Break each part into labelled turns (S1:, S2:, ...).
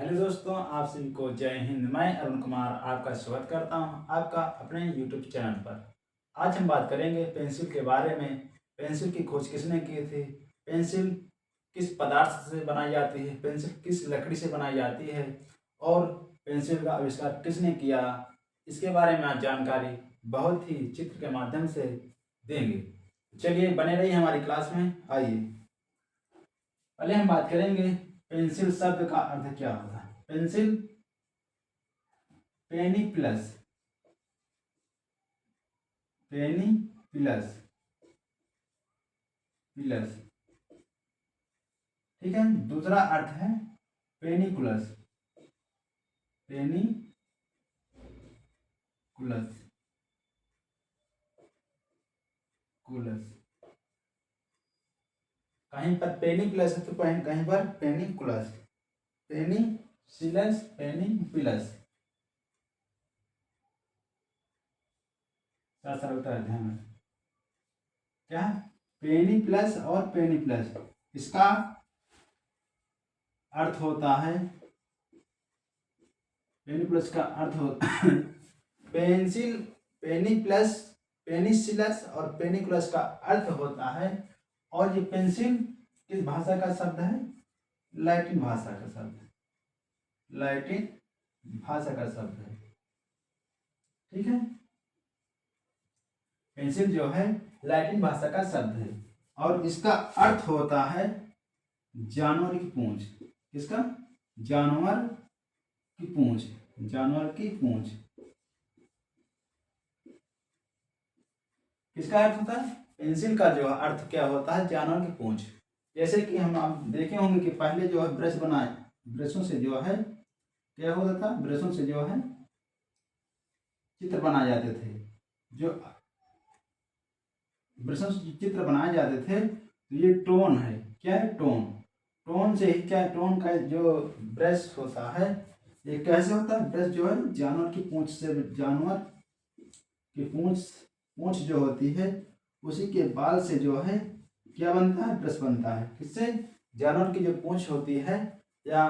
S1: Hello दोस्तों, आप सभी को जय हिंद। मैं अरुण कुमार आपका स्वागत करता हूं आपका अपने यूट्यूब चैनल पर। आज हम बात करेंगे पेंसिल के बारे में। पेंसिल की खोज किसने की थी, पेंसिल किस पदार्थ से बनाई जाती है, पेंसिल किस लकड़ी से बनाई जाती है और पेंसिल का आविष्कार किसने किया, इसके बारे में आज जानकारी बहुत ही चित्र के माध्यम से देंगे। चलिए बने रहिए हमारी क्लास में। आइए पहले हम बात करेंगे पेंसिल शब्द का अर्थ क्या होता है। पेंसिल पेनी प्लस, पेनी प्लस प्लस, ठीक है। दूसरा अर्थ है पेनिकुलस, पेनिकुलस। कुलस, कहीं पर पेनिकुलस है तो कहीं पर पेनिकुलस, पेनिसिलस, पेनिकुलस। होता है ध्यान में क्या, पेनी प्लस और पेनी प्लस, इसका अर्थ होता है, पेनी प्लस का अर्थ होता है पेंसिल। पेनी प्लस, पेनिसिलस और पेनिकुलस का अर्थ होता है। और ये पेंसिल किस भाषा का शब्द है, लैटिन भाषा का शब्द है, लैटिन भाषा का शब्द है, ठीक है। पेंसिल जो है लैटिन भाषा का शब्द है और इसका अर्थ होता है जानवर की पूंछ। किसका, जानवर की पूंछ, जानवर की पूंछ। किसका अर्थ होता है, पेंसिल का जो अर्थ क्या होता है, जानवर की पूंछ। जैसे कि हम आप देखे होंगे कि पहले जो है ब्रश बनाए, ब्रशों से जो है क्या होता था, ब्रशों से जो है चित्र बनाए जाते थे। जो ब्रशों से चित्र बनाए जाते थे तो ये टोन है, क्या है, टोन। टोन से ही क्या, टोन का जो ब्रश होता है ये कैसे होता है, ब्रश जो है जानवर की पूंछ से, जानवर की पूंछ, पूंछ जो होती है उसी के बाल से जो है क्या बनता है, ब्रश बनता है। किससे, जानवर की जो पूंछ होती है, या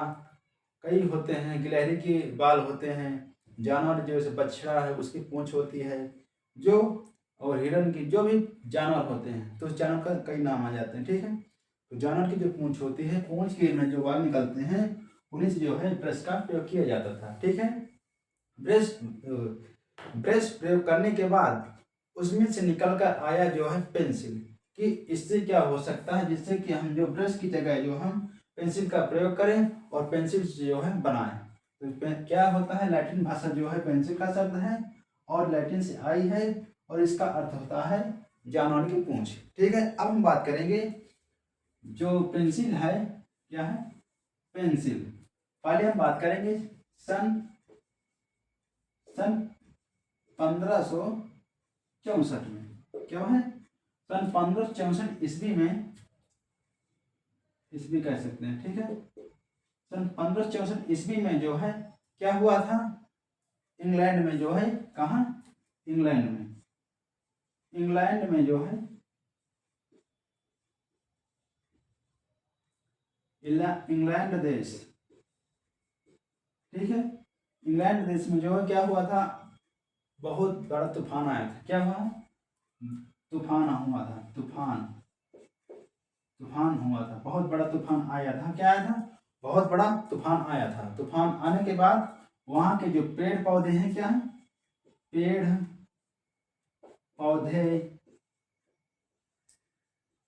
S1: कई होते हैं गिलहरी के बाल होते हैं, जानवर जो जैसे बछड़ा है उसकी पूंछ होती है, जो और हिरन की, जो भी जानवर होते हैं तो उस जानवर का कई नाम आ जाते हैं, ठीक है। तो जानवर की जो पूंछ होती है, पूंछ के में जो बाल निकलते हैं उन्हीं से जो है ब्रश का प्रयोग किया जाता था, ठीक है। ब्रश ब्रश प्रयोग करने के बाद उसमें से निकल कर आया जो है पेंसिल, कि इससे क्या हो सकता है, जिससे कि हम जो ब्रश की जगह जो हम पेंसिल का प्रयोग करें और पेंसिल से जो है बनाएं। तो क्या होता है, लैटिन भाषा जो है पेंसिल का शब्द है और लैटिन से आई है और इसका अर्थ होता है जानवर की पूंछ, ठीक है। अब हम बात करेंगे जो पेंसिल है, क्या है, पेंसिल। पहले हम बात करेंगे सन सन 1564 में, क्या है, सन 1564 ईस्वी में, ईस्वी कह सकते हैं, ठीक है। सन 1564 ईस्वी में जो है क्या हुआ था, इंग्लैंड में जो है, कहाँ, इंग्लैंड में, इंग्लैंड में जो है, इंग्लैंड देश, ठीक है। इंग्लैंड देश में जो है क्या हुआ था, बहुत बड़ा तूफान आया था। क्या हुआ, तूफान हुआ था, तूफान, तूफान हुआ था, बहुत बड़ा तूफान आया था। क्या आया था, बहुत बड़ा तूफान आया था। तूफान आने के बाद वहां के जो पेड़ पौधे हैं, क्या है, पेड़ पौधे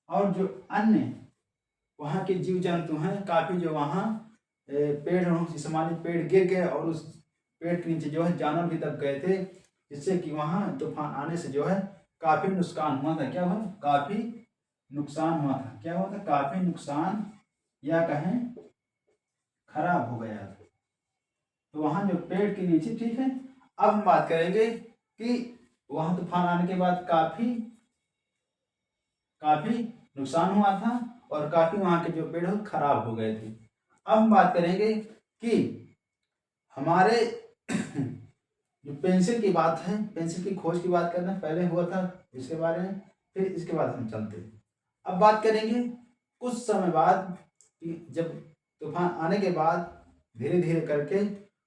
S1: और जो अन्य वहां के जीव जंतु हैं, काफी जो वहां पेड़ समानी पेड़ गिर गए और उस पेड़ के नीचे जो है जानवर भी दब गए थे, जिससे कि वहां तूफान आने से जो है काफी नुकसान हुआ था। क्या हुआ, काफी नुकसान हुआ था। क्या हुआ था, काफी नुकसान या कहें खराब हो गया था। तो वहां जो पेड़ के नीचे, ठीक है। अब हम बात करेंगे कि वहां तूफान आने के बाद काफी काफी नुकसान हुआ था और काफी वहां के जो पेड़ खराब हो गए थे। अब हम बात करेंगे कि हमारे जो पेंसिल की बात है, पेंसिल की खोज की बात करना पहले हुआ था इसके बारे में, फिर इसके बाद हम चलते हैं। अब बात करेंगे कुछ समय बाद कि जब तूफान आने के बाद धीरे धीरे करके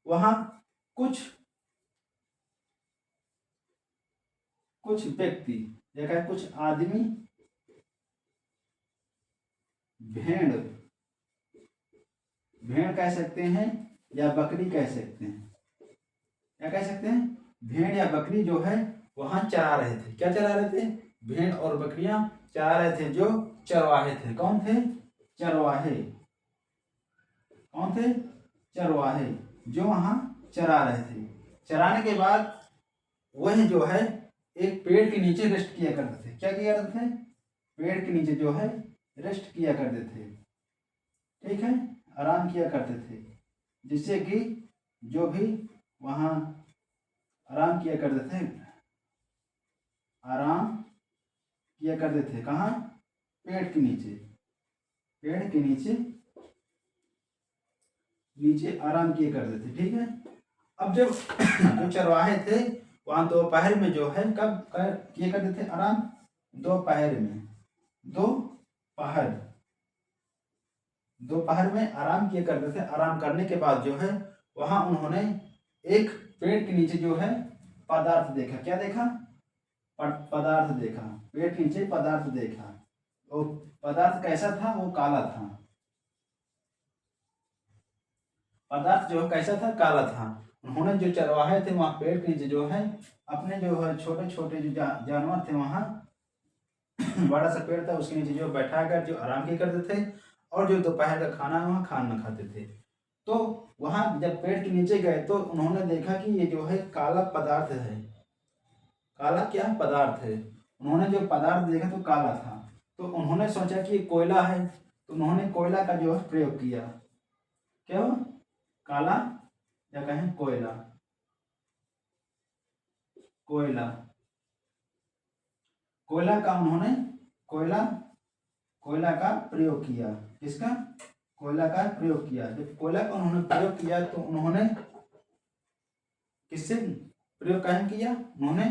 S1: वहां कुछ व्यक्ति देखा है, कुछ आदमी भेड़ कह सकते हैं या बकरी कह सकते हैं, क्या कह सकते हैं, भेड़ या बकरी जो है वहां चरा रहे थे। क्या चरा रहे थे? भेड़ और बकरियां चरा रहे थे। जो चरवाहे थे, कौन थे? चरवाहे। कौन थे? चरवाहे, जो वहां चरा रहे थे। चराने के बाद वह जो है एक पेड़ के नीचे रेस्ट किया करते थे। क्या किया करते थे? पेड़ के नीचे जो है रेस्ट किया करते थे, ठीक है, आराम किया करते थे, जिससे कि जो भी वहाँ आराम किया करते थे, आराम किया करते थे। कहाँ? पेड़ के नीचे। पेड़ के नीचे आराम किया करते थे, ठीक है। अब जब जो चरवाहे थे वहाँ दोपहर में जो है कब किया करते थे आराम? दोपहर में। दोपहर में आराम किया करते थे। आराम करने के बाद जो है वहाँ उन्होंने एक पेड़ के नीचे जो है पदार्थ देखा। क्या देखा? पदार्थ देखा। पेड़ के नीचे पदार्थ देखा। वो पदार्थ कैसा था? वो काला था। पदार्थ जो कैसा था? काला था। उन्होंने जो चरवाहे थे वहाँ पेड़ के नीचे जो है अपने जो है छोटे छोटे जो जानवर थे वहाँ बड़ा सा पेड़ था उसके नीचे जो बैठा कर जो आराम किया करते थे, और जो दोपहर का खाना है वहाँ खाना खाते थे। तो वहाँ जब पेड़ के नीचे गए तो उन्होंने देखा कि ये जो है काला पदार्थ है। काला क्या पदार्थ है? उन्होंने जो पदार्थ देखा तो काला था, तो उन्होंने सोचा कि कोयला है, तो उन्होंने कोयला का जो है प्रयोग किया। क्या? काला या कहें कोयला। कोयला का उन्होंने कोयला का प्रयोग किया। किसका? कोयला का प्रयोग किया। जब कोयला का उन्होंने प्रयोग किया तो उन्होंने किससे प्रयोग काहे किया? उन्होंने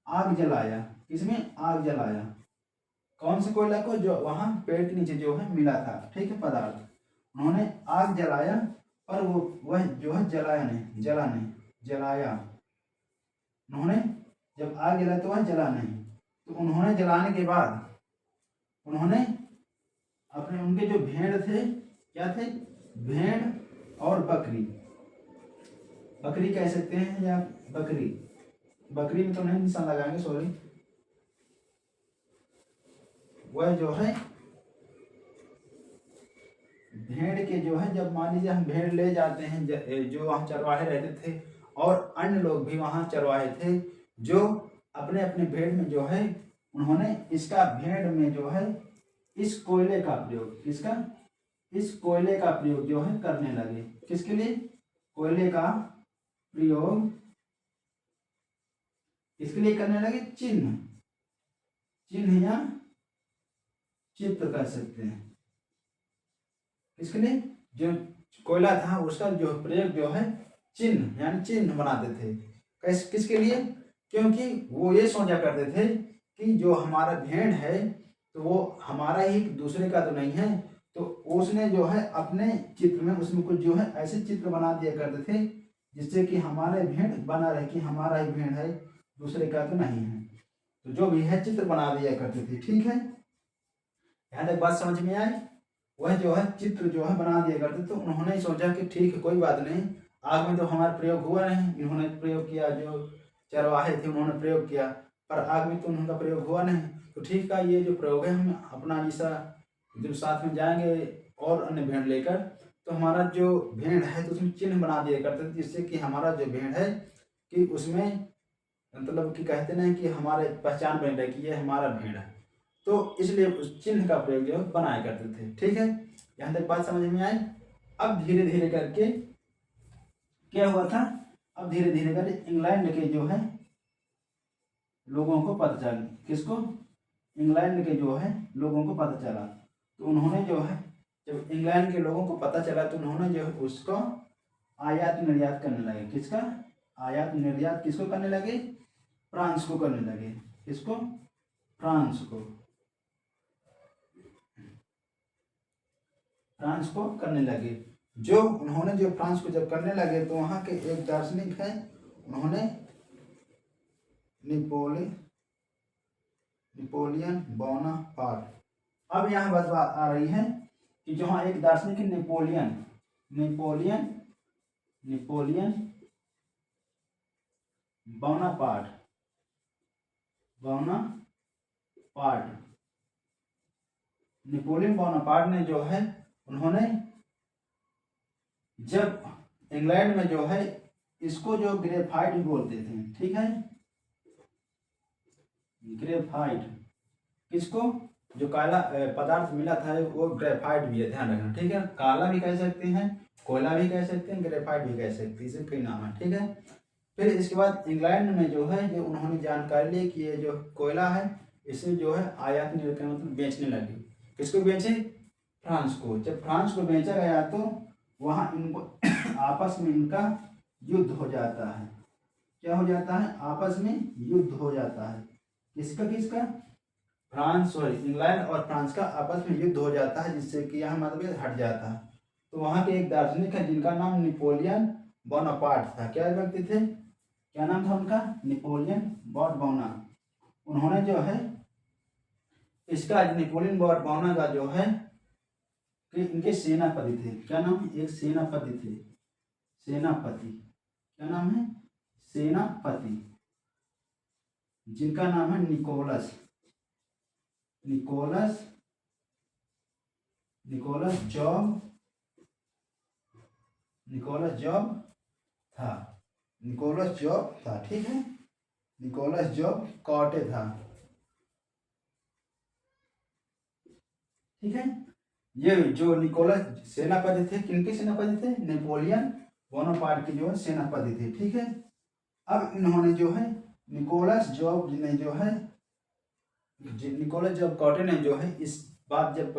S1: आग जलाया। किसमें? आग जलाया। कौन से कोयला को? जो वहां पेड़ के नीचे जो है मिला था, ठीक है, पदार्थ। उन्होंने आग जलाया पर वह जो है जलाया। उन्होंने जब आग जलाया तो वह जला नहीं। तो उन्होंने जलाने के बाद उन्होंने अपने उनके जो भेड़ थे, क्या थे? भेड़ और बकरी कह सकते हैं या बकरी में तो नहीं निशान लगाएंगे, सॉरी। वह जो है भेड़ के जो है, जब मान लीजिए हम भेड़ ले जाते हैं, जो वहाँ चरवाहे रहते थे और अन्य लोग भी वहाँ चरवाहे थे, जो अपने अपने भेड़ में जो है उन्होंने इसका भेड़ में जो है इस कोयले का प्रयोग, किसका? इस कोयले का प्रयोग जो है करने लगे। किसके लिए? कोयले का प्रयोग इसके लिए करने लगे, चिन्ह या चित्र कर सकते हैं। किसके लिए? जो कोयला था उसका जो प्रयोग जो है चिन्ह यानी चिन्ह बनाते थे। किसके लिए? क्योंकि वो ये सोचा करते थे कि जो हमारा भेड़ है तो वो हमारा ही, दूसरे का तो नहीं है। तो उसने जो है अपने चित्र में उसमें कुछ जो है ऐसे चित्र बना दिया करते थे जिससे कि हमारे भेड़ बना रहे कि हमारा ही भेड़ है, दूसरे का तो नहीं है। तो जो भी है चित्र बना दिया करते थे, ठीक है। यहाँ तक बात समझ में आई? वह जो है चित्र जो है बना दिया करते। तो उन्होंने सोचा कि ठीक है, कोई बात नहीं, आग में तो हमारा प्रयोग हुआ नहीं। इन्होंने प्रयोग किया, जो चरवाहे थे उन्होंने प्रयोग किया, पर आग में तो उनका प्रयोग हुआ नहीं। तो ठीक है, ये जो प्रयोग है हम अपना जैसा जब साथ में जाएंगे और अन्य भेड़ लेकर, तो हमारा जो भेड़ है तो उसमें चिन्ह बना दिया करते थे, जिससे कि हमारा जो भेड़ है कि उसमें मतलब कि कहते नहीं कि हमारे पहचान बन रही कि ये हमारा भेड़ है। तो इसलिए उस चिन्ह का प्रयोग जो बनाया करते थे, ठीक है। यहाँ तक बात समझ में आई? अब धीरे धीरे करके क्या हुआ था? अब धीरे धीरे करके इंग्लैंड के जो है लोगों को पता चला। किसको? इंग्लैंड के जो है लोगों को पता चला। तो उन्होंने जो है, जब इंग्लैंड के लोगों को पता चला तो उन्होंने जो है उसको आयात निर्यात करने लगे। किसका? आयात निर्यात किसको करने लगे? फ्रांस को करने लगे। किसको? फ्रांस को करने लगे। जो उन्होंने जो फ्रांस को जब करने लगे तो वहाँ के एक दार्शनिक हैं, उन्होंने नेपोलियन बोनापार्ट। अब यहाँ बात आ रही है कि जो हाँ एक दार्शनिक है Napoleon Napoleon Napoleon Bonaparte Napoleon Bonaparte ने जो है उन्होंने जब इंग्लैंड में जो है इसको जो ग्रेफाइट बोलते थे, ठीक है, ग्रेफाइट किसको, जो काला पदार्थ मिला था वो ग्रेफाइट भी है, ध्यान रखना, ठीक है। काला भी कह सकते हैं, कोयला भी कह सकते हैं, ग्रेफाइट भी कह सकते हैं, इसे कई नाम है, ठीक है। फिर इसके बाद इंग्लैंड में जो है जो उन्होंने जानकारी ली कि ये जो कोयला है इसे जो है आयात निर्यात मतलब बेचने लगे। किसको बेचे? फ्रांस को। जब फ्रांस को बेचा गया तो वहाँ इनको आपस में इनका युद्ध हो जाता है। क्या हो जाता है? आपस में युद्ध हो जाता है। किसका? फ्रांस सॉरी इंग्लैंड और फ्रांस का आपस में युद्ध हो जाता है, जिससे कि यहाँ मतलब हट जाता है। तो वहाँ के एक दार्शनिक है जिनका नाम नेपोलियन बोनापार्ट था। क्या व्यक्ति थे? क्या नाम था उनका? नेपोलियन बोना। उन्होंने जो है इसका नेपोलियन बोना का जो है कि इनके सेनापति थे। क्या नाम है? एक सेनापति थे। सेनापति क्या नाम है? सेनापति, जिनका नाम है निकोलस जॉब था, ठीक है। निकोलस जॉब कॉटे था, ठीक है। ये जो निकोलस सेनापति थे, किनके सेनापति थे? नेपोलियन बोनापार्ट के जो है सेनापति थे, ठीक है। अब इन्होंने जो है निकोलस जॉब कॉटे ने जो है इस बात जब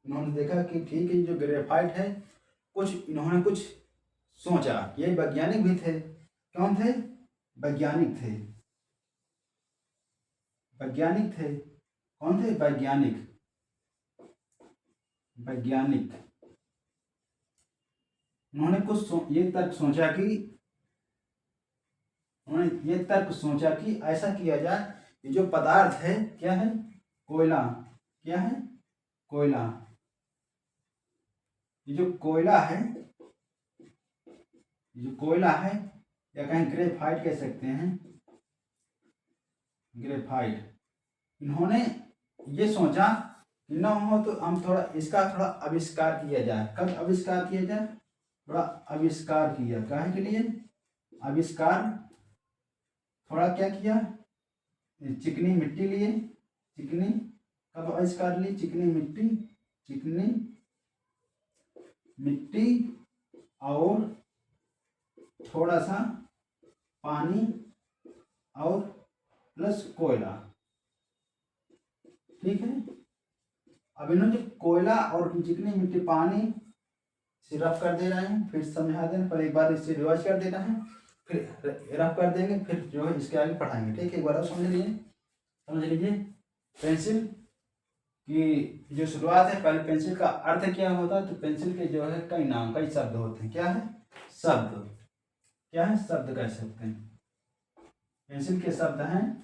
S1: इन्होंने देखा कि ठीक है जो ग्रेफाइट है, इन्होंने कुछ सोचा। ये वैज्ञानिक भी थे। कौन थे? वैज्ञानिक थे। कौन थे? वैज्ञानिक। उन्होंने ये तर्क सोचा कि ऐसा किया जाए, ये जो पदार्थ है क्या है? कोयला। क्या है? कोयला। ये जो कोयला है या कहीं ग्रेफाइट कह सकते हैं, ग्रेफाइट। इन्होंने ये सोचा कि न हो तो हम इसका थोड़ा आविष्कार किया जाए। कब आविष्कार किया जाए? थोड़ा आविष्कार किया। काहे के लिए आविष्कार? थोड़ा क्या किया? चिकनी मिट्टी लिए। कब आविष्कार ली? चिकनी मिट्टी और थोड़ा सा पानी और प्लस कोयला, ठीक है। अब इन्होंने कोयला और चिकनी मिट्टी पानी से रफ कर दे रहे हैं, फिर समझा देना, पर एक बार इससे रिवाइज कर देना है, फिर रफ कर देंगे, फिर जो है इसके आगे पढ़ाएंगे, ठीक है। एक बार और समझ लीजिए पेंसिल की जो शुरुआत है, पहले पेंसिल का अर्थ क्या होता है? तो पेंसिल के जो है कई शब्द होते हैं। क्या है? शब्द। क्या है? शब्द कह सकते हैं। पेंसिल के शब्द हैं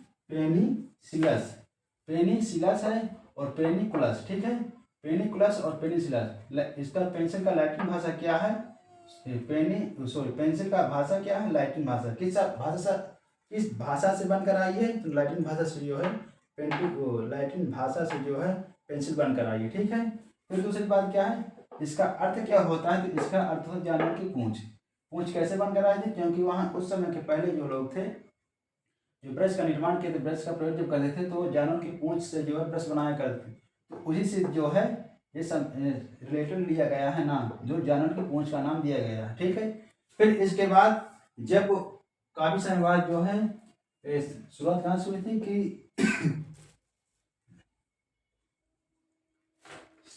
S1: पेनिसिलस है और पेनिकुलस, ठीक है। पेनिकुलस और पेनिसिलस। इसका पेंसिल का लैटिन भाषा क्या है? पेंसिल का भाषा क्या है? लैटिन भाषा। किस भाषा से बनकर आई है? तो लैटिन भाषा से जो है लैटिन भाषा से जो है पेंसिल बनकर आई है, ठीक है। फिर दूसरी बात क्या है? इसका अर्थ क्या होता है? तो इसका अर्थ होता है जानवर की पूंछ कैसे बनकर आई थी? क्योंकि वहाँ उस समय के पहले जो लोग थे जो ब्रश का निर्माण किए थे, ब्रश का प्रयोग जब करते थे तो जानवर की पूंछ से जो है ब्रश बनाया करते थे। तो उसी से जो है ये सब रिलेटेड लिया गया है नाम, जो जानवर की पूंछ का नाम दिया गया है, ठीक है। फिर इसके बाद जब काफी समय बाद जो है शुरुआत कहाँ से हुई थी कि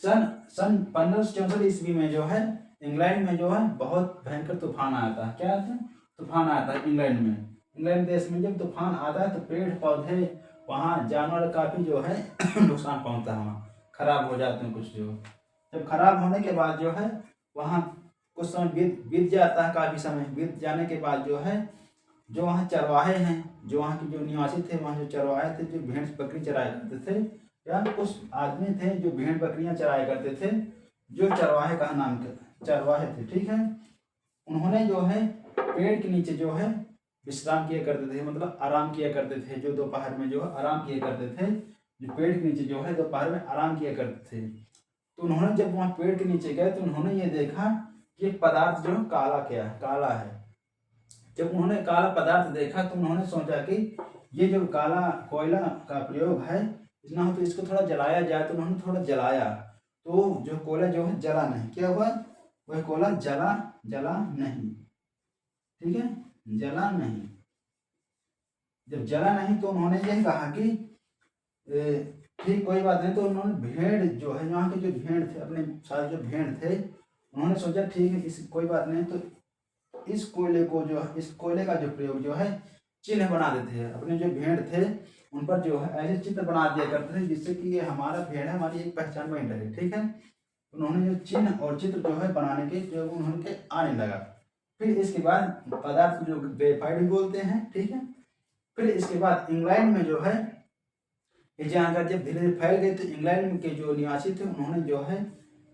S1: सन 1564 ईस्वी में जो है इंग्लैंड में जो है बहुत भयंकर तूफान आया था। क्या आता? तूफान आया था इंग्लैंड देश में। जब तूफान आता है तो पेड़ पौधे, वहाँ जानवर काफी जो है नुकसान पहुंचता है, वहाँ खराब हो जाते हैं कुछ। जो जब खराब होने के बाद जो है वहाँ कुछ समय बीत बीत जाता है, काफ़ी समय बीत जाने के बाद जो है, जो वहाँ चरवाहे हैं, जो वहाँ के जो निवासी थे, वहाँ जो चरवाहे थे, जो भेड़ बकरी चराया करते थे, या कुछ आदमी थे जो भेड़ बकरियां चराया करते थे, जो चरवाहे का नाम चरवाहे थे, ठीक है। उन्होंने जो है पेड़ के नीचे जो है विश्राम किया करते थे, मतलब आराम किया करते थे, जो दोपहर में जो है आराम किया करते थे, जो पेड़ के नीचे जो है दोपहर में आराम किया करते थे। तो उन्होंने जब वहाँ पेड़ के नीचे गए तो उन्होंने ये देखा कि पदार्थ जो है काला, क्या है, काला है। जब उन्होंने काला पदार्थ देखा तो उन्होंने सोचा कि ये जो काला कोयला का प्रयोग है, इतना हो तो इसको थोड़ा जलाया जाए। तो उन्होंने थोड़ा जलाया तो जो कोयला जो है जला नहीं, क्या हुआ, वह कोयला जला नहीं, ठीक है, जला नहीं। जब जला नहीं तो उन्होंने यह कहा कि ठीक कोई बात नहीं। तो उन्होंने भेड़ जो है, यहाँ के जो भेड़ थे, अपने सारे जो भेड़ थे, उन्होंने सोचा ठीक है, इस कोई बात नहीं, तो इस कोयले को जो है, इस कोयले का जो प्रयोग जो है चिन्ह बना देते हैं। अपने जो भेड़ थे उन पर जो है ऐसे चित्र बना दिया करते थे जिससे कि ये हमारा भेड़ है, हमारी एक पहचान बनी रहे, ठीक है। उन्होंने जो चिन्ह और चित्र जो है बनाने के जो उन्होंने आने लगा। फिर इसके बाद पदार्थ जो ग्रेफाइट भी बोलते हैं, ठीक है। फिर इसके बाद इंग्लैंड में जो है ये जानकारी जब धीरे धीरे फैल गई तो इंग्लैंड के जो निवासी थे उन्होंने जो है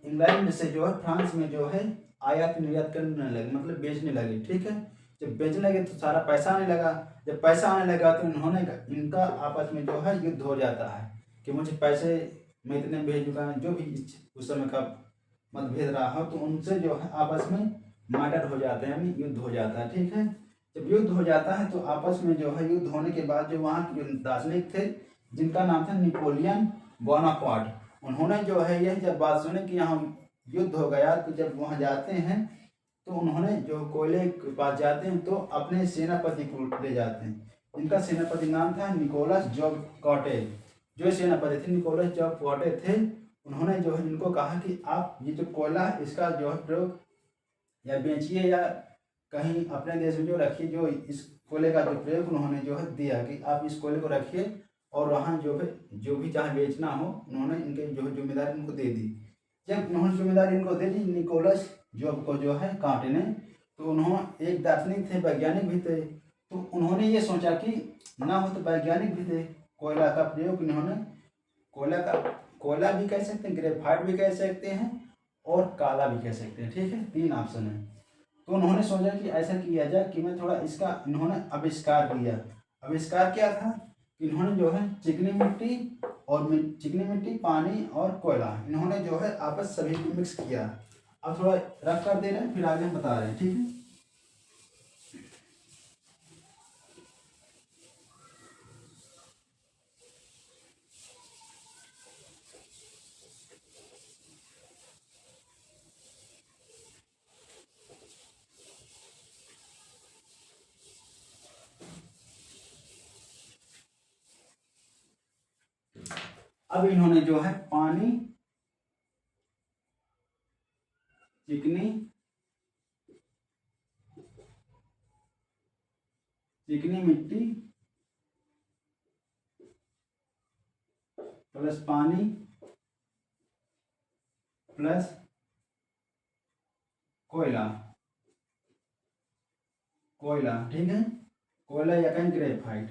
S1: इंग्लैंड से जो है फ्रांस में जो है आयात निर्यात करने लगे, मतलब बेचने लगे, ठीक है। जब बेचने लगे तो सारा पैसा आने लगा। जब पैसा आने लगा तो इन्होंने इनका आपस में जो है युद्ध हो जाता है कि मुझे पैसे मैं इतने भेज चुका हूँ, जो भी उस समय का मतभेद रहा हो, तो उनसे जो है आपस में मर्डर हो जाते हैं, यानी युद्ध हो जाता है, ठीक है। जब युद्ध हो जाता है तो आपस में जो है युद्ध होने के बाद जो वहाँ के जो दार्शनिक थे जिनका नाम था नेपोलियन बोनापार्ट, उन्होंने जो है यह जब बात सुनी कि यहाँ युद्ध हो गया, तो जब वहाँ जाते हैं तो उन्होंने जो कोयले के पास जाते हैं तो अपने सेनापति को ले जाते हैं। इनका सेनापति नाम था निकोलस जॉब कॉटे। जो सेनापति थे निकोलस जॉब कॉटे थे, उन्होंने जो है इनको कहा कि आप ये जो कोयला है इसका जो है प्रयोग या बेचिए या कहीं अपने देश में जो रखिए। जो इस कोयले का जो प्रयोग उन्होंने जो है दिया कि आप इस कोयले को रखिए और वहाँ जो भी चाहे बेचना हो, उन्होंने इनके जो जिम्मेदारी इनको दे दी। जब उन्होंने जिम्मेदारी इनको दे दी निकोलस जॉब को जो है कांटे ने, तो उन्होंने एक दार्शनिक थे, वैज्ञानिक भी थे, तो उन्होंने ये सोचा कि ना हो तो वैज्ञानिक भी थे, कोयला का प्रयोग इन्होंने कोयला भी कह सकते हैं, ग्रेफाइट भी कह सकते हैं और काला भी कह सकते हैं, ठीक है, 3 ऑप्शन है। तो उन्होंने सोचा कि ऐसा किया जाए कि मैं थोड़ा इसका इन्होंने आविष्कार किया। आविष्कार क्या था, इन्होंने जो है चिकनी मिट्टी पानी और कोयला इन्होंने जो है आपस सभी को मिक्स किया। अब थोड़ा रफ कर दे रहे हैं, फिर आगे हम बता रहे हैं, ठीक है। अब इन्होंने जो है पानी, चिकनी मिट्टी प्लस पानी प्लस कोयला, ठीक है, कोयला या कहीं ग्रेफाइट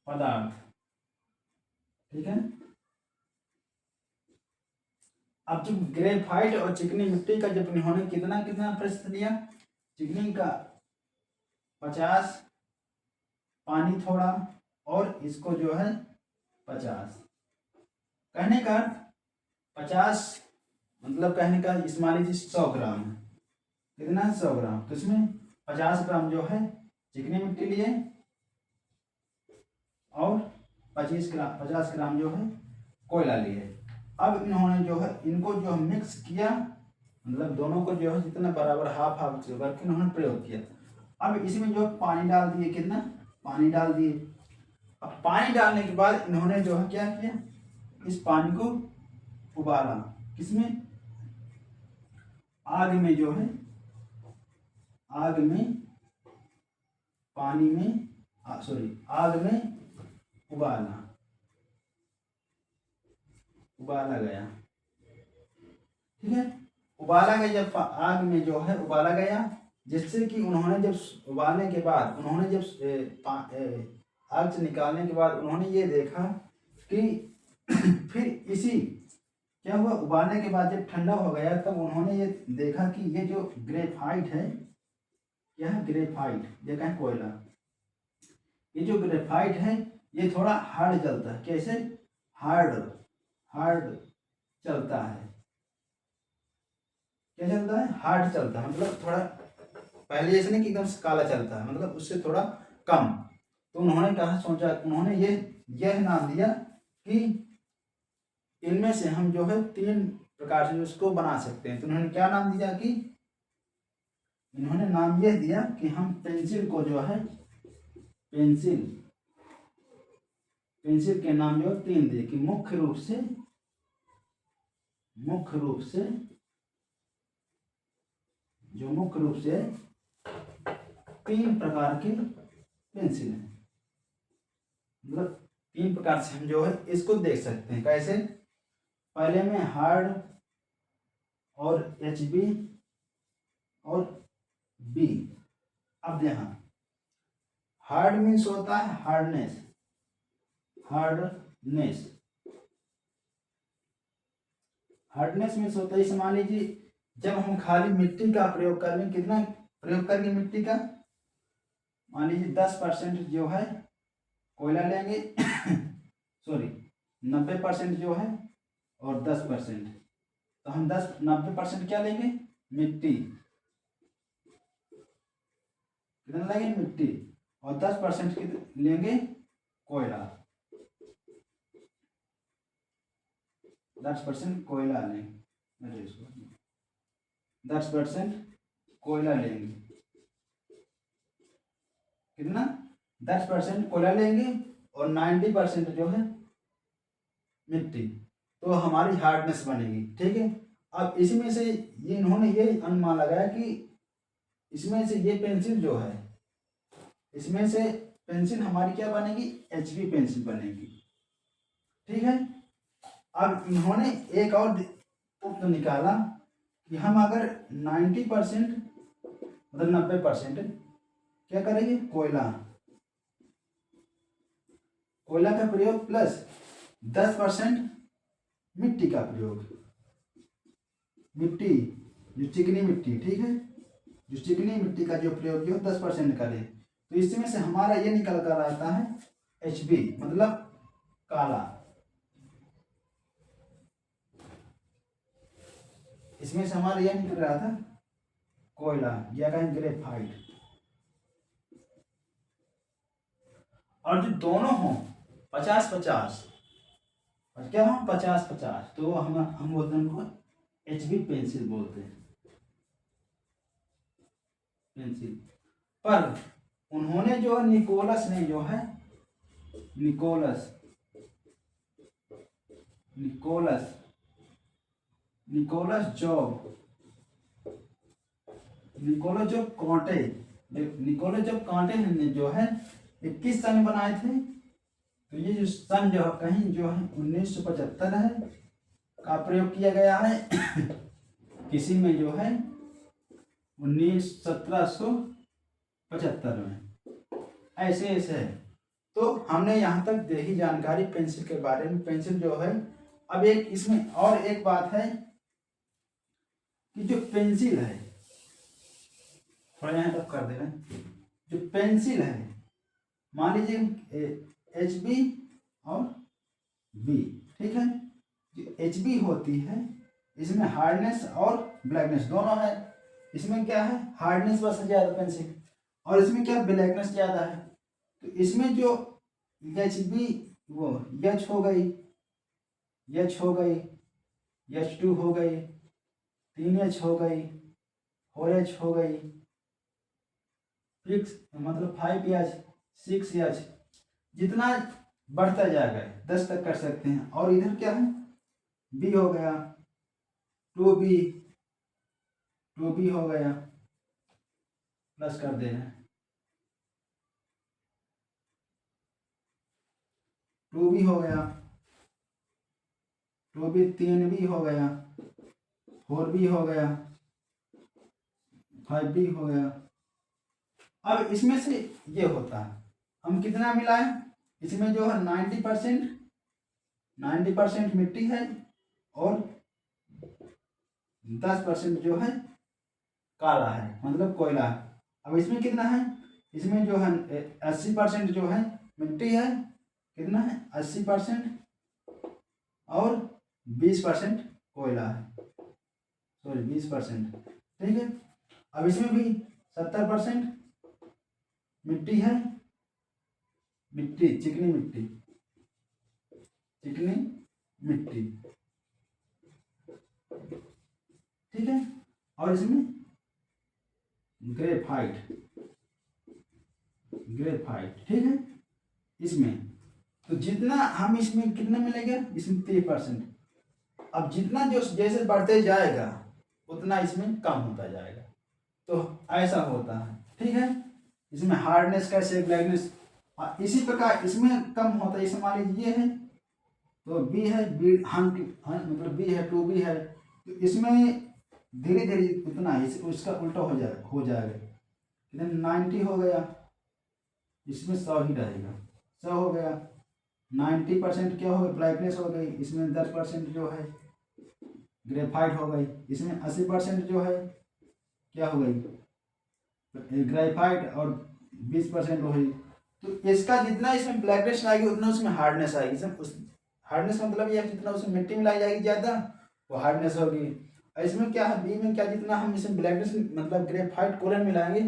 S1: पदार्थ, ठीक है। अब जो ग्रेफाइट और चिकनी मिट्टी का जब इन्होंने कितना प्रतिशत लिया, चिकनी का 50, पानी थोड़ा और इसको जो है 50। कहने का 50 मतलब कहने का इस मान लीजिए 100 ग्राम है, कितना है 100 ग्राम, तो इसमें 50 ग्राम जो है चिकनी मिट्टी लिए और 50 ग्राम जो है कोयला लिए। अब इन्होंने जो है इनको जो मिक्स किया, मतलब दोनों को जो है जितना बराबर हाफ करके इन्होंने प्रयोग किया। अब इसमें जो पानी डाल दिए, कितना पानी डाल दिए। अब पानी डालने के बाद इन्होंने जो है क्या किया, इस पानी को उबाला, किसमें, आग में, जो है आग में, पानी में, आग में उबाला गया। ठीक है। उबाला गया जब आग में जो है उबाला गया, जिससे कि उन्होंने जब उबालने के बाद उन्होंने जब आग से निकालने के बाद उन्होंने ये देखा कि फिर इसी क्या हुआ, उबालने के बाद जब ठंडा हो गया तब उन्होंने ये देखा कि ये जो ग्रेफाइट है, क्या है ग्रेफाइट, ये क्या है कोयला, ये जो ग्रेफाइट है ये थोड़ा हार्ड जलता है। कैसे? हार्ड हार्ड चलता है। क्या चलता है? हार्ड चलता है, मतलब थोड़ा पहले जैसे नहीं कि एकदम से काला चलता है, मतलब उससे थोड़ा कम। तो उन्होंने कहा, सोचा, उन्होंने यह नाम दिया कि इनमें से हम जो है 3 प्रकार से उसको बना सकते हैं। तो उन्होंने क्या नाम दिया कि इन्होंने नाम यह दिया कि हम पेंसिल को जो है पेंसिल के नाम जो 3 दिए कि मुख्य रूप से 3 प्रकार के पेंसिल हैं। मतलब 3 प्रकार से हम जो है इसको देख सकते हैं। कैसे? पहले में हार्ड और HB और B। अब यहाँ हार्ड मीन्स होता है हार्डनेस मीन्स होता है, इसे मान लीजिए जब हम खाली मिट्टी का प्रयोग करेंगे, कितना प्रयोग करेंगे मिट्टी का, मान लीजिए 10% जो है कोयला लेंगे सॉरी 90% जो है और 10%, तो हम 90% क्या लेंगे? मिट्टी। कितना लेंगे? मिट्टी। और 10% लेंगे कोयला। 10% कोयला लेंगे, 10% कोयला लेंगे। कितना? 10% कोयला लेंगे और 90% जो है मिट्टी, तो हमारी हार्डनेस बनेगी। ठीक है। अब इसमें से ये इन्होंने ये अनुमान लगाया कि इसमें से ये पेंसिल जो है, इसमें से पेंसिल हमारी क्या बनेगी? HB पेंसिल बनेगी। ठीक है। अब इन्होंने एक और तो निकाला कि हम अगर 90% मतलब 90% क्या करेंगे? कोयला का प्रयोग प्लस 10% मिट्टी का प्रयोग, मिट्टी जो चिकनी मिट्टी, ठीक है, जो चिकनी मिट्टी का जो प्रयोग जो 10% करें, तो इसमें से हमारा ये निकल कर आता है HB मतलब काला। इसमें से हमारा यह निकल रहा था कोयला, या कहें ग्रेफाइट। और जो दोनों हो 50-50, और क्या हो 50-50, तो हम बोलते हैं उनको HB पेंसिल बोलते हैं, पेंसिल। पर उन्होंने जो निकोलस ने जो है निकोलस जॉब कांटे ने जो है 21 सन बनाए थे। तो ये जो सन जो कहीं जो है 1975 है का प्रयोग किया गया है किसी में जो है 1775 में, ऐसे है। तो हमने यहाँ तक देखी जानकारी पेंसिल के बारे में। पेंसिल जो है, अब एक इसमें और एक बात है कि जो पेंसिल है, थोड़ा यहाँ तक कर दे रहे हैं, जो पेंसिल है मान लीजिए HB और B, ठीक है। जो HB होती है इसमें हार्डनेस और ब्लैकनेस दोनों है। इसमें क्या है? हार्डनेस बस ज्यादा पेंसिल, और इसमें क्या ब्लैकनेस ज्यादा है। तो इसमें जो HB वो H हो गई, H2 हो गई, 3H हो गई, 4H हो गई, 6 मतलब 5H, 6H, जितना बढ़ता जाएगा 10 तक कर सकते हैं। और इधर क्या है? B हो गया, 2B हो गया, प्लस कर दे रहे हैं, 2B हो गया, 2B 3B हो गया, 4B हो गया, 5B हो गया। अब इसमें से ये होता है, हम कितना मिलाएं, इसमें जो है 90% मिट्टी है और 10% जो है काला है, मतलब कोयला है। अब इसमें कितना है, इसमें जो है 80% जो है मिट्टी है, कितना है 80% और 20% कोयला है, सॉरी 20%, ठीक है। अब इसमें भी 70% मिट्टी है, मिट्टी चिकनी मिट्टी, चिकनी मिट्टी, ठीक है। और इसमें ग्रेफाइट, ग्रेफाइट, ठीक है। इसमें तो जितना हम इसमें कितना मिलेगा, इसमें 30%। अब जितना जो जैसे बढ़ते जाएगा उतना इसमें कम होता जाएगा, तो ऐसा होता है, ठीक है। इसमें हार्डनेस कैसे, ब्लैकनेस इसी प्रकार इसमें कम होता है। इसमें मान लीजिए ये है तो बी है, बी मतलब बी है, 2B है, तो इसमें धीरे धीरे उतना ही उसका उल्टा हो जाएगा, लेकिन 90 हो गया, इसमें 100 ही रहेगा, 100 हो गया। 90% क्या हो गया, ब्लैकनेस हो गई, इसमें 10% जो है ग्रेफाइट हो गई, इसमें 80% जो है क्या हो गई ग्रेफाइट और 20% हो गई। तो इसका जितना इसमें ब्लैकनेस आएगी उतना उसमें हार्डनेस आएगी। इसमें उस हार्डनेस मतलब यह जितना उसमें मिट्टी मिलाई जाएगी ज़्यादा वो हार्डनेस होगी। इसमें क्या है, बी में क्या, जितना हम इसमें ब्लैकनेस मतलब ग्रेफाइट कोलन मिलाएंगे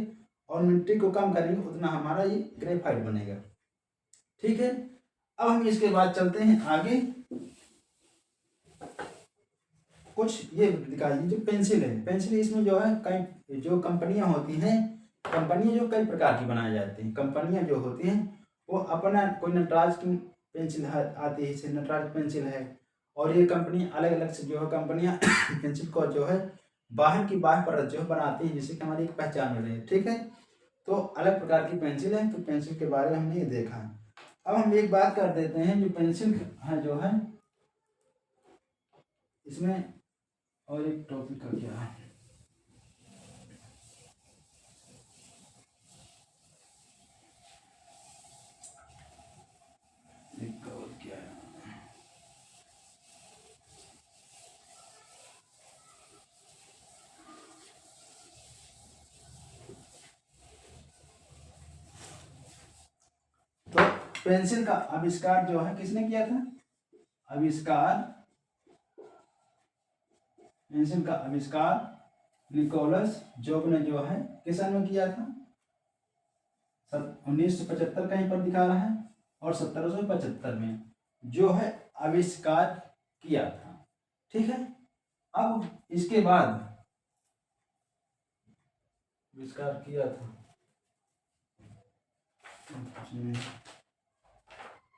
S1: और मिट्टी को कम करेंगे उतना हमारा ये ग्रेफाइट बनेगा, ठीक है। अब हम इसके बाद चलते हैं आगे, कुछ ये दिखाइए जो पेंसिल है। पेंसिल इसमें जो है कई जो कंपनियां होती हैं, कंपनियां जो कई प्रकार की बनाई जाती हैं, कंपनियां जो होती हैं वो अपना कोई नटराज की पेंसिल आती है, जैसे नटराज पेंसिल है, और ये कंपनी अलग अलग से जो है कंपनियां पेंसिल को जो है बाहर की बाहर परत जो है बनाती है, जिससे कि हमारी एक पहचान मिले, ठीक है। तो अलग प्रकार की पेंसिल है, तो पेंसिल के बारे में हमने ये देखा है। अब हम एक बात कर देते हैं, जो पेंसिल है जो है इसमें और एक टॉपिक का क्या है, एक और क्या है, तो पेंसिल का आविष्कार जो है किसने किया था, आविष्कार, पेंसिल का आविष्कार निकोलस जोब ने जो है किस सन में किया था, 1975 कहीं पर दिखा रहा है, और 1775 में जो है आविष्कार किया था, ठीक है। अब इसके बाद आविष्कार किया था,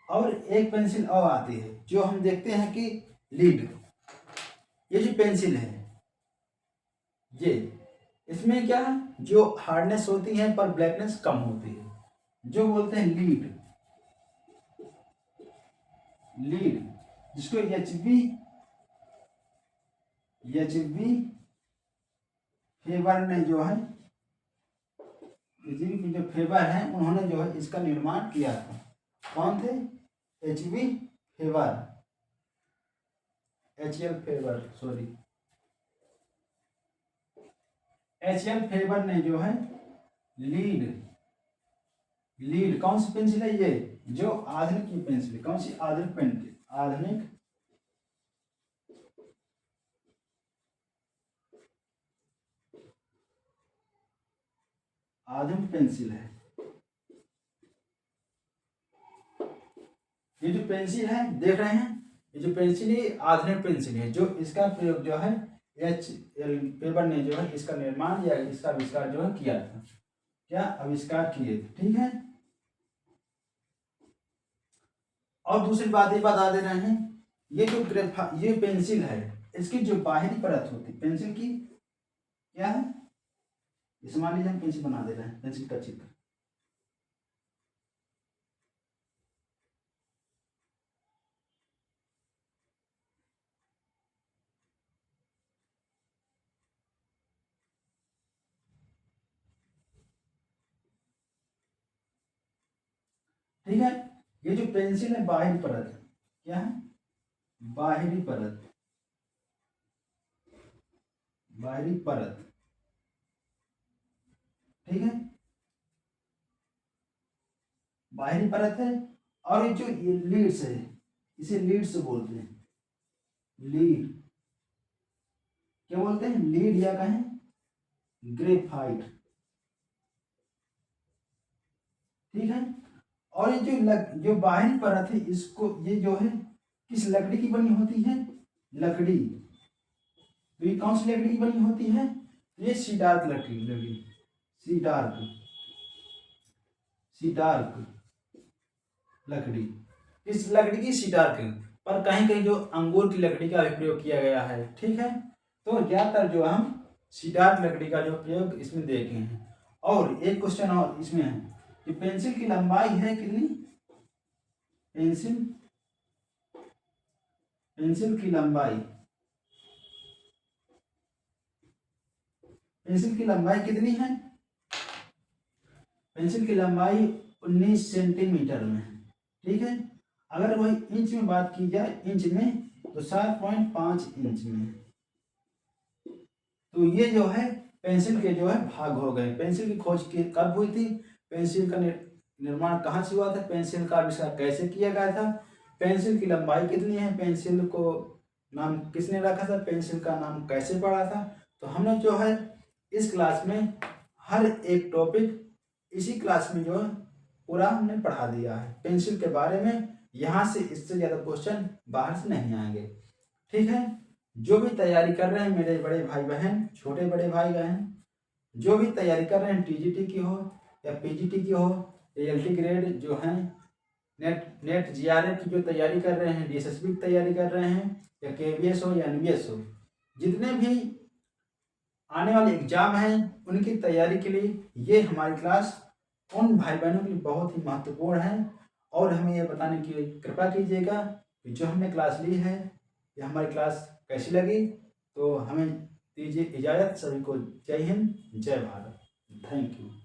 S1: और एक पेंसिल और आती है जो हम देखते हैं कि लीड, ये जो पेंसिल है ये, इसमें क्या है जो हार्डनेस होती है पर ब्लैकनेस कम होती है, जो बोलते हैं लीड, लीड जिसको एच बी फेबर ने जो है, एचबी जो फेबर है उन्होंने जो है इसका निर्माण किया था। कौन थे, HB Faber, H L Faber ने जो है लीड, लीड कौन सी पेंसिल है ये, जो आधुनिक की पेंसिल, कौन सी आधुनिक पेंसिल, आधुनिक पेंसिल है। ये जो पेंसिल है देख रहे हैं, ये जो पेंसिल है आधुनिक पेंसिल है, जो इसका प्रयोग जो है एच.एल. फेबर ने जो है इसका निर्माण या इसका आविष्कार जो है किया था, क्या आविष्कार किए थे, ठीक है। और दूसरी बात ये बता दे रहे हैं, ये जो ये पेंसिल है इसकी जो बाहरी परत होती है पेंसिल की क्या है, इस मान लीजिए हम पेंसिल बना दे रहे हैं, पेंसिल का चित्र, ठीक है। ये जो पेंसिल है बाहरी परत है, क्या है, बाहरी परत, बाहरी परत, ठीक है, बाहरी परत है। और ये जो ये लीड्स है, इसे लीड्स बोलते हैं, लीड, क्या बोलते हैं, लीड या कहें ग्रेफाइट, ठीक है। और ये जो बाहरी परत है, इसको ये जो है किस लकड़ी की बनी होती है, लकड़ी, तो ये कौन सी लकड़ी की बनी होती है, ये सीडार्क लकड़ी, लकड़ी सीडार्क, सीडार्क लकड़ी, इस लकड़ी की सीडार्क, पर कहीं कहीं जो अंगूर की लकड़ी का भी प्रयोग किया गया है, ठीक है। तो ज्यादातर जो हम सीडार्क लकड़ी का जो प्रयोग इसमें देखे हैं। और एक क्वेश्चन और इसमें है कि पेंसिल की लंबाई है कितनी, पेंसिल, पेंसिल की लंबाई, पेंसिल की लंबाई कितनी है, पेंसिल की लंबाई 19 सेंटीमीटर में, ठीक है। अगर वही इंच में बात की जाए, इंच में, तो 7.5 इंच में। तो ये जो है पेंसिल के जो है भाग हो गए। पेंसिल की खोज की कब हुई थी, पेंसिल का निर्माण कहाँ से हुआ था, पेंसिल का आविष्कार कैसे किया गया था, पेंसिल की लंबाई कितनी है, पेंसिल को नाम किसने रखा था, पेंसिल का नाम कैसे पड़ा था। तो हमने जो है इस क्लास में हर एक टॉपिक इसी क्लास में जो है पूरा हमने पढ़ा दिया है पेंसिल के बारे में। यहाँ से इससे ज़्यादा क्वेश्चन बाहर से नहीं आएंगे, ठीक है। जो भी तैयारी कर रहे हैं मेरे बड़े भाई बहन, छोटे बड़े भाई बहन, जो भी तैयारी कर रहे हैं टीजीटी की हो या पीजीटी की हो, एएलटी ग्रेड जो हैं, नेट जीआरएफ की जो तैयारी कर रहे हैं, डीएसएसबी की तैयारी कर रहे हैं, या केवीएस हो या एनवीएस हो, जितने भी आने वाले एग्जाम हैं उनकी तैयारी के लिए ये हमारी क्लास उन भाई बहनों के लिए बहुत ही महत्वपूर्ण है। और हमें ये बताने की कृपा कीजिएगा कि जो हमने क्लास ली है या हमारी क्लास कैसी लगी। तो हमें दीजिए इजाज़त, सभी को जय हिंद, जय भारत, थैंक यू।